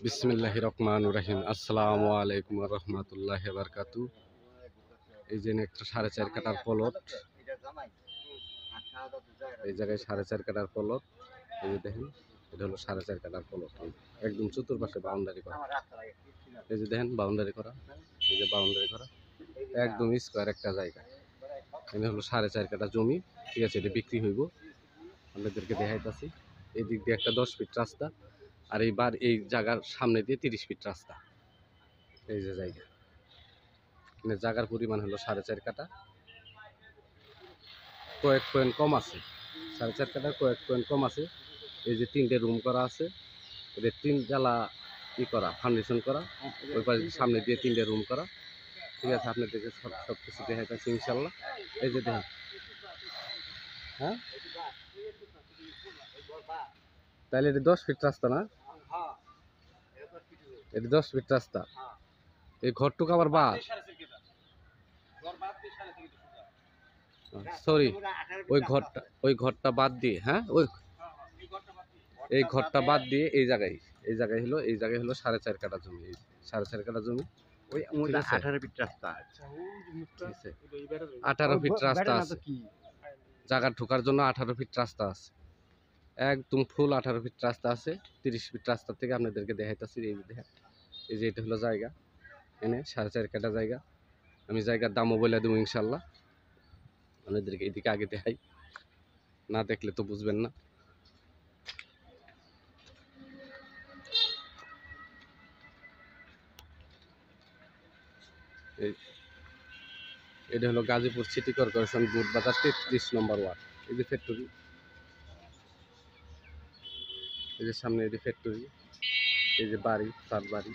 বিসমিল্লাহির রহমানির রহিম। আসসালামু আলাইকুম ওয়া রাহমাতুল্লাহি ওয়া বারাকাতুহু। এই যে একটা 4.5 কাঠার প্লট, এই জায়গায় 4.5 কাঠার প্লট। এই যে দেখেন, এটা হলো 4.5 কাঠার প্লট, একদম চতুর্পাশে বাউন্ডারি করা। এই যে দেখেন বাউন্ডারি করা, এই যে বাউন্ডারি করা, একদম স্কোয়ার একটা জায়গা। এটা হলো 4.5 কাঠা জমি, ঠিক আছে। এটা বিক্রি হইব, আপনাদেরকে দেখাইতাছি। এই দিক দিয়ে একটা 10 ফিট রাস্তা, আর এই জায়গার সামনে দিয়ে 30 ফিট রাস্তা। এই যে জায়গা, মানে জায়গার পরিমাণ হলো 4.5 কাঠা, কয়েক পয়েন্ট কম আছে। 4.5 কাঠার কয়েক পয়েন্ট কম আছে। এই যে 3টে রুম করা আছে, এদের 3 জ্বালা ই করা, ফাউন্ডেশন করা। ওই পাশে সামনে দিয়ে 3টে রুম করা, ঠিক আছে। আপনাদেরকে সব কিছু দেখাইতেছি ইনশাল্লাহ। এই যে দেখেন, হ্যাঁ, তাহলে এটা 10 ফিট রাস্তা না? এটা 10 ফিট রাস্তা। এই ঘরটুকু আবার বাদ, সরি, ওই ঘরটা বাদ দিয়ে, হ্যাঁ, এই ঘরটা বাদ দিয়ে এই জায়গায় হলো 4.5 কাঠা জমি। 4.5 কাঠা জমি, 18 ফিট রাস্তা। 18 ফিট রাস্তা আছে। জায়গা ঢোকার জন্য 18 ফিট রাস্তা আছে, একদম ফুল 18 ফিট রাস্তা আছে। 30 ফিট রাস্তা থেকে আপনাদেরকে দেখাইতেছি। এই যে দেখেন, এই যে এটা হলো জায়গা, এনে 4.5 কাঠা জায়গা। আমি জায়গার দামও বলে দেবো ইনশাল্লাহ আপনাদেরকে। এদিকে আগে দেখাই, না দেখলে তো বুঝবেন না। এটা হলো গাজীপুর সিটি কর্পোরেশন বুটবাজার 33 নম্বর ওয়ার্ড। এই যে ফ্যাক্টরি, এই যে সামনে এই যে ফ্যাক্টরি, এই যে বাড়ি, তার বাড়ি,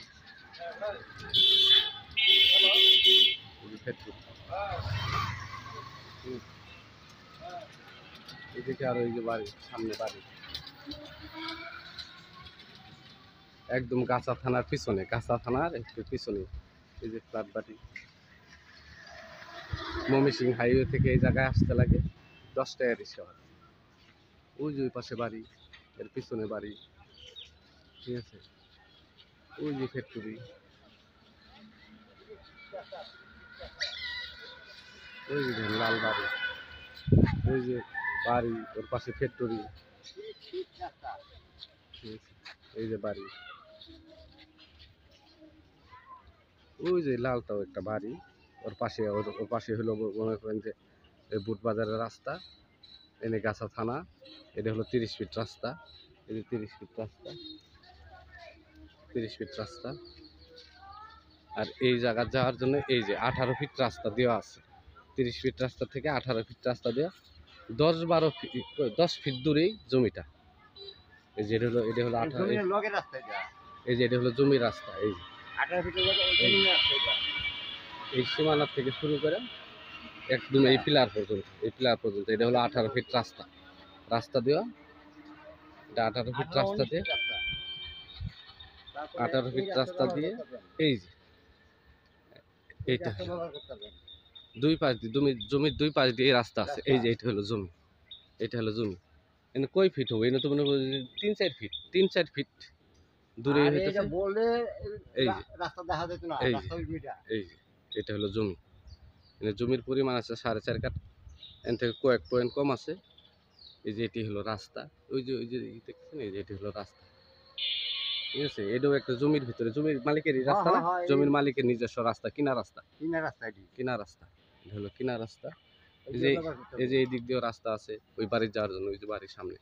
এই যে ফ্যাক্টরি। এদিকে আরো এই যে বাড়ি, সামনে বাড়ি, একদম গাছা থানার পিছনে, গাছা থানার একটু পিছনে এই যে ফ্ল্যাট বাড়ি। ময়মনসিংহ হাইওয়ে থেকে এই জায়গায় আসতে লাগে 10 টাকা রিক্সা ভাড়া। ওই যে ওই পাশে বাড়ি, এর পিছনে বাড়ি, ঠিক আছে। ওই যে ফ্যাক্টরি, ওই যে লাল বাড়ি, ওই যে বাড়ি, ওর পাশে ফ্যাক্টরি, এই যে বাড়ি, ওই যে লালটাও একটা বাড়ি, ওর পাশে হলো মনে করেন যে বুটবাজারের রাস্তা, এনে গাছা থানা। এটা হলো 30 ফিট রাস্তা, এই যে 30 ফিট রাস্তা, 30 ফিট রাস্তা। আর এই জায়গা যাওয়ার জন্য এই যে 18 ফিট রাস্তা দেওয়া আছে। 30 ফিট রাস্তা থেকে 18 ফিট রাস্তা দেওয়া, 10 ফিট দূরেই জমিটা। এই যে এটা হলো 18, এই যে এটা হলো জমির রাস্তা। এই যে 18 ফিটের এই সীমানা থেকে শুরু করে একদম এই পিলার পর্যন্ত, এটা হলো 18 ফিট রাস্তা দেওয়া। এটা 18 ফিট রাস্তা দিয়ে, 18 ফিট রাস্তা দিয়ে এই যে এইটা দুই পাশ দিয়ে জমির 2 পাশ দিয়ে রাস্তা আছে। এই যে এটা হলো জমি, এটা হলো জমি। এনে কয় ফিট হবে? এনে তো মনে করি 3-4 ফিট, 3-4 ফিট দূরে হইতেছে। এই যে রাস্তা দেখা যেত না, এই যে এটা হলো জমি। এনে জমির পরিমাণ আছে 4.5 কাঠা, এন থেকে কয়েক পয়েন্ট কম আছে। এই যে এটি হলো রাস্তা, ওই যে দেখছেন, এই যে এটি হলো রাস্তা, ঠিক আছে। এটাও একটা জমির ভিতরে, জমির মালিকেরই রাস্তা না, জমির মালিকের নিজস্ব রাস্তা, কিনা রাস্তা, কিনা রাস্তা। এটা হলো কিনা রাস্তা। এই যে এই দিক দিয়েও রাস্তা আছে ওই বাড়ির যাওয়ার জন্য। ওই যে বাড়ির সামনে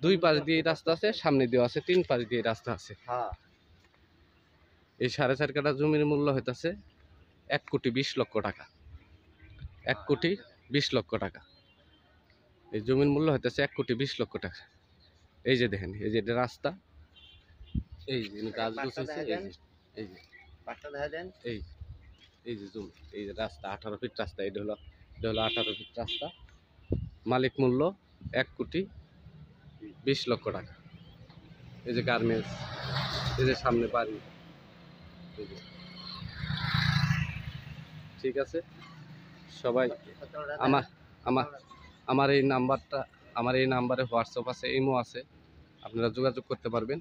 2 পাশ দিয়ে রাস্তা আছে, সামনে দিয়ে আছে 3 পাশ দিয়ে রাস্তা আছে। এই 4.5 কাঠা জমির মূল্য হইতাছে 1,20,00,000 টাকা। 1,20,00,000 টাকা এই জমির মূল্য হইতেছে 1,20,00,000 টাকা। এই যে দেখেন, এই যে এটা রাস্তা, এই যে গাছ গুছাইছে, এই যে এই যে জমি, এই যে রাস্তা 18 ফিট রাস্তা। এটা হলো 18 ফিট রাস্তা। মালিক মূল্য 1,20,00,000 টাকা। এই যে গার্মেন্টস, এই যে সামনে বাড়ি, ঠিক আছে। সবাই আমার এই নাম্বারে হোয়াটসঅ্যাপ আছে, ইমো আছে, আপনারা যোগাযোগ করতে পারবেন।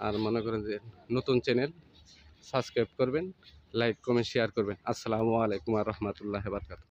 আর মনে করেন যে নতুন চ্যানেল সাবস্ক্রাইব করবেন, লাইক কমেন্ট শেয়ার করবেন। আসসালামু আলাইকুম ওয়া রাহমাতুল্লাহি ওয়া বারাকাতুহু।